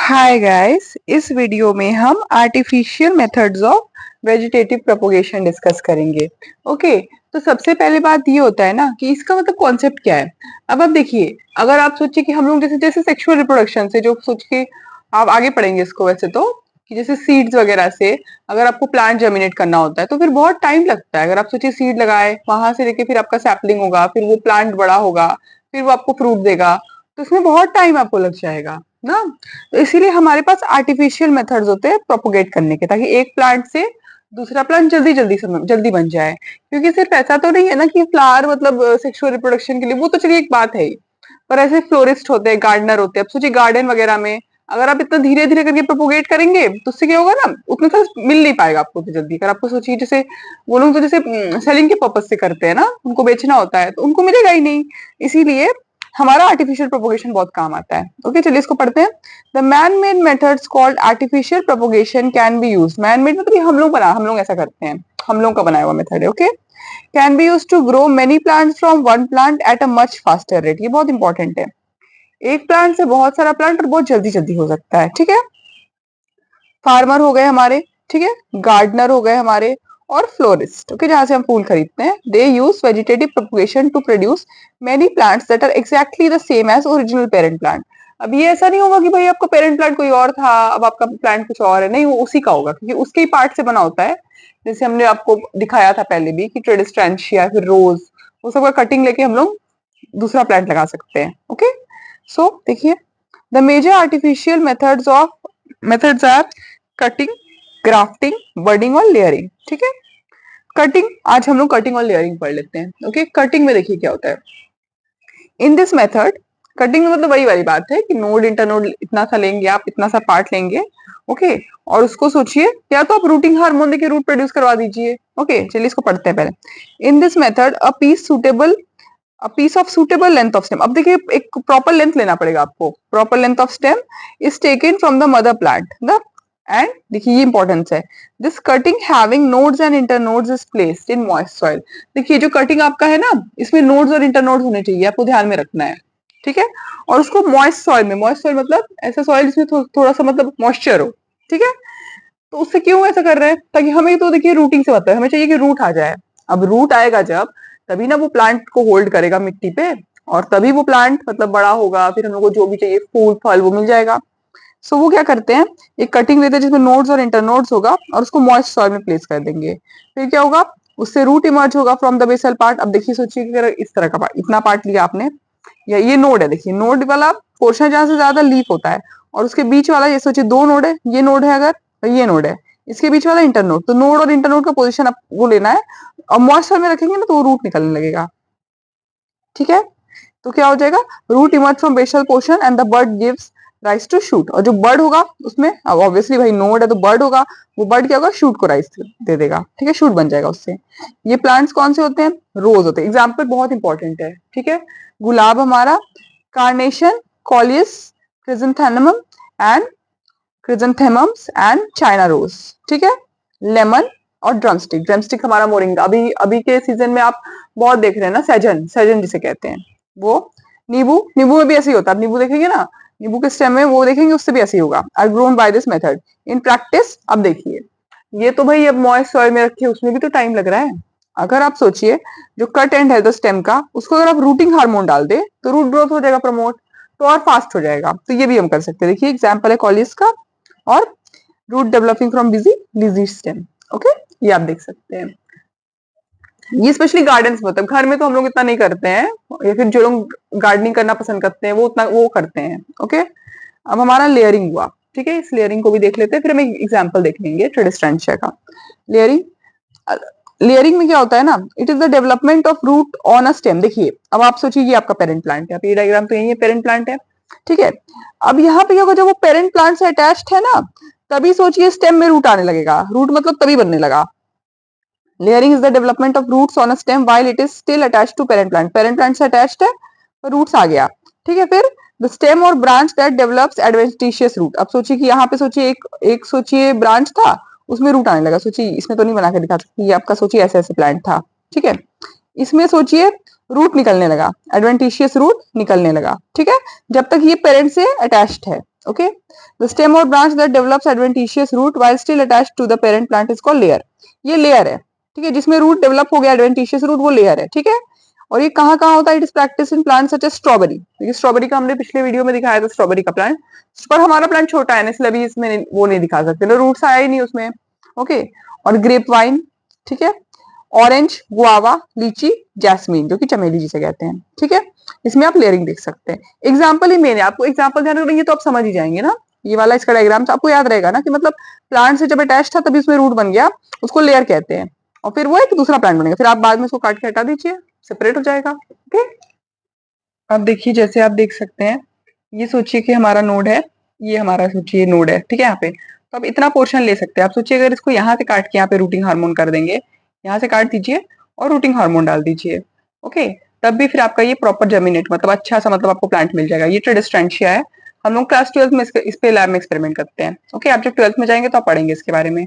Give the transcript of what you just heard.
Hi guys, इस video में हम artificial methods of vegetative propagation discuss करेंगे। ओके, तो सबसे पहले बात ये होता है ना कि इसका मतलब कॉन्सेप्ट क्या है। अब आप देखिए, अगर आप सोचिए कि हम लोग जैसे जैसे सेक्सुअल रिप्रोडक्शन से जो सोच के आप आगे पढ़ेंगे इसको, वैसे तो कि जैसे सीड्स वगैरह से अगर आपको प्लांट जर्मिनेट करना होता है तो फिर बहुत टाइम लगता है। अगर आप सोचिए सीड लगाए, वहां से लेके फिर आपका सैपलिंग होगा, फिर वो प्लांट बड़ा होगा, फिर वो आपको फ्रूट देगा, तो इसमें बहुत टाइम आपको लग जाएगा ना। तो इसीलिए हमारे पास आर्टिफिशियल मेथड्स होते हैं प्रोपोगेट करने के, ताकि एक प्लांट से दूसरा प्लांट जल्दी जल्दी जल्दी बन जाए। क्योंकि सिर्फ ऐसा तो नहीं है ना कि फ्लावर मतलब सेक्सुअल रिप्रोडक्शन के लिए, वो तो चलिए एक बात है ही, पर ऐसे फ्लोरिस्ट होते हैं, गार्डनर होते हैं। अब सोचिए गार्डन वगैरह में अगर आप इतना धीरे धीरे करके प्रोपोगेट करेंगे तो उससे क्या होगा ना, उतना सा मिल नहीं पाएगा आपको तो जल्दी। अगर आपको सोचिए जैसे वो लोग तो जैसे सेलिंग के पर्पज से करते हैं ना, उनको बेचना होता है तो उनको मिलेगा ही नहीं। इसीलिए हमारा आर्टिफिशियल प्रोपोगेशन बहुत काम आता है। ओके, चलिए इसको पढ़ते हैं। The man made methods called artificial propagation can be use. Man made मतलब ये हम लोग ऐसा करते हैं, हम लोग का बनाया हुआ मेथड है। Okay, can be use to grow many plants from one plant at a much faster rate. ये बहुत इंपॉर्टेंट है। एक प्लांट से बहुत सारा प्लांट और बहुत जल्दी जल्दी हो सकता है। ठीक है, फार्मर हो गए हमारे, ठीक है, गार्डनर हो गए हमारे, और फ्लोरिस्ट, ओके, जहां से हम फूल खरीदते हैं। They use vegetative propagation to produce many plants that are exactly the same as original parent plant. अब ये ऐसा नहीं होगा कि भाई आपका पेरेंट प्लांट कोई और था, अब आपका प्लांट कुछ और है, नहीं, वो उसी का होगा क्योंकि उसके ही पार्ट से बना होता है। जैसे हमने आपको दिखाया था पहले भी कि ट्रेडिस्ट्रेंशिया, फिर रोज, वो सब का कटिंग लेके हम लोग दूसरा प्लांट लगा सकते हैं। ओके, सो देखिए, the major artificial methods are cutting, grafting, budding और लेयरिंग। ठीक है, कटिंग, आज हम लोग कटिंग और लेयरिंग पढ़ लेते हैं। ओके, कटिंग में देखिए क्या होता है। इन दिस मेथड, कटिंग में मतलब वही वाली बात है कि नोड इंटरनोड इतना सा लेंगे, आप इतना सा पार्ट लेंगे। ओके, और उसको सोचिए, या तो आप रूटिंग हार्मोन देके रूट प्रोड्यूस करवा दीजिए। ओके, चलिए इसको पढ़ते हैं पहले। In this method a piece of suitable length of stem. अब देखिए, एक प्रॉपर लेंथ लेना पड़ेगा आपको। Proper length of stem is taken from the mother plant the end, देखिए ये इंपॉर्टेंस है, this cutting having nodes and internodes is placed in moist soil. देखिए जो कटिंग आपका है ना, इसमें नोड्स और इंटरनोड्स होने चाहिए, आपको ध्यान में रखना है। ठीक है, और उसको मॉइस्ट सॉइल में, मॉइस्ट सॉइल मतलब ऐसा सॉइल जिसमें थोड़ा सा मतलब मॉइस्चर हो। ठीक है, तो उससे क्यों ऐसा कर रहे हैं, ताकि हमें तो देखिए रूटिंग से मतलब हमें चाहिए कि रूट आ जाए। अब रूट आएगा जब, तभी ना वो प्लांट को होल्ड करेगा मिट्टी पे, और तभी वो प्लांट मतलब बड़ा होगा, फिर हम लोग को जो भी चाहिए फूल फल वो मिल जाएगा। सो वो क्या करते हैं, एक कटिंग लेते हैं जिसमें नोड्स और इंटरनोड्स होगा, और उसको मॉइस्ट सॉइल में प्लेस कर देंगे। फिर क्या होगा, उससे रूट इमर्ज होगा फ्रॉम द बेसल पार्ट। अब देखिए, सोचिए कि अगर इस तरह का पार्ट, इतना पार्ट लिया आपने, या ये नोड है, देखिए नोड वाला पोर्शन जहां से ज्यादा लीफ होता है, और उसके बीच वाला, ये सोचिए दो नोड है, ये नोड है अगर, और ये नोड है, इसके बीच वाला इंटरनोड, तो नोड और इंटरनोड का पोजीशन आपको लेना है, और मॉइस्ट सॉइल में रखेंगे ना तो वो रूट निकलने लगेगा। ठीक है, तो क्या हो जाएगा, root emerge from basal portion and the bud gives rise to shoot. और जो बर्ड होगा उसमें, अब ऑब्वियसली भाई नोड है तो बर्ड होगा, वो बर्ड क्या होगा, शूट को राइज दे देगा। ठीक है, शूट बन जाएगा उससे। ये प्लांट्स कौन से होते हैं, रोज होते हैं। एग्जाम्पल बहुत इंपॉर्टेंट है। ठीक है, गुलाब हमारा, carnation, coleus, chrysanthemum and chrysanthemums and China rose. ठीक है, लेमन और ड्रमस्टिक। ड्रमस्टिक हमारा मोरिंगा, अभी अभी के सीजन में आप बहुत देख रहे हैं ना, सैजन, सैजन जिसे कहते हैं वो। नींबू, नींबू में भी ऐसे ही होता है, आप नींबू देखेंगे ना, नींबू के स्टेम में वो देखेंगे, उससे भी ऐसे ही होगा। Are grown by this method in practice. अब देखिए, ये तो भाई अब मॉइस्ट सॉइल में रखे, उसमें भी तो टाइम लग रहा है। अगर आप सोचिए, जो कट एंड है द स्टेम का, उसको अगर आप रूटिंग हार्मोन डाल दे तो रूट ग्रोथ हो जाएगा प्रमोट, तो और फास्ट हो जाएगा। तो ये भी हम कर सकते हैं। देखिए एग्जाम्पल है कॉलिस का, और root developing from busy lizzie stem. Okay, ये आप देख सकते हैं। ये स्पेशली गार्डन्स में होता है, घर में तो हम लोग इतना नहीं करते हैं, या फिर जो लोग गार्डनिंग करना पसंद करते हैं वो उतना वो करते हैं। ओके, अब हमारा लेयरिंग हुआ। ठीक है, इस लेयरिंग को भी देख लेते हैं, फिर हम एक एग्जाम्पल देख लेंगे ट्रेडिस्ट्रेंशिया का। लेयरिंग, लेयरिंग में क्या होता है ना, it is the development of root on a stem. देखिए अब आप सोचिए ये आपका पेरेंट प्लांट है, ये डायग्राम तो यही है, पेरेंट प्लांट है। ठीक है, अब यहाँ पे क्या होगा, जब वो पेरेंट प्लांट से अटैच्ड है ना, तभी सोचिए स्टेम में रूट आने लगेगा। रूट मतलब तभी बनने लगा। Layering is the development of roots on a stem while it is still attached to parent plant. Parent plant से अटैच्ड है, रूट्स आ गया। ठीक है, फिर द स्टेम और branch that develops adventitious root. अब सोचिए कि यहाँ पे सोचिए एक सोचिए ब्रांच था, उसमें रूट आने लगा। सोचिए इसमें तो नहीं बना के दिखा सकती, ये आपका सोचिए ऐसे ऐसे प्लांट था। ठीक है, इसमें सोचिए रूट निकलने लगा, एडवेंटिशियस रूट निकलने लगा। ठीक है, जब तक ये पेरेंट से अटैच्ड है। ओके, द स्टेम और branch that develops adventitious root while still attached to the parent plant is called layer. ये लेयर है, ठीक है, जिसमें रूट डेवलप हो गया एडवेंटिशियस रूट, वो लेयर है, ठीक है। और ये कहाँ कहाँ होता है? It is practice in plant such as strawberry. देखिए स्ट्रॉबेरी का हमने पिछले वीडियो में दिखाया था, स्ट्रॉबेरी का प्लांट, पर हमारा प्लांट छोटा है ना, इसलिए अभी इसमें वो नहीं दिखा सकते ना, रूट्स आया ही नहीं उसमें। ओके, और ग्रेप वाइन, ठीक है, ऑरेंज, गुआवा, लीची, जैस्मीन जो कि चमेली जिसे कहते हैं, ठीक है। इसमें आप लेयरिंग देख सकते हैं। एग्जाम्पल ही मेन है, आपको एग्जाम्पल ध्यान रखेंगे तो आप समझ ही जाएंगे ना। ये वाला इसका डायग्राम आपको याद रहेगा ना, कि मतलब प्लांट से जब अटैच था तभी उसमें रूट बन गया, उसको लेयर कहते हैं, और फिर वो एक दूसरा प्लांट बनेगा, फिर आप बाद में उसको काट के हटा दीजिए, सेपरेट हो जाएगा। ओके, अब देखिए जैसे आप देख सकते हैं, ये सोचिए कि हमारा नोड है, ये हमारा सोचिए नोड है, ठीक है, यहाँ पे तो आप इतना पोर्शन ले सकते हैं। आप सोचिए अगर इसको यहाँ से काट के यहाँ पे रूटिंग हार्मोन कर देंगे, यहाँ से काट दीजिए और रूटिंग हार्मोन डाल दीजिए, ओके, तब भी फिर आपका ये प्रॉपर जर्मिनेट, मतलब अच्छा सा, मतलब आपको प्लांट मिल जाएगा। ये ट्रेडिस्टेंशिया है, हम लोग क्लास 12 में इस पे लैब में एक्सपेरिमेंट करते हैं। ओके, आप जब 12th में जाएंगे तो आप पढ़ेंगे इसके बारे में।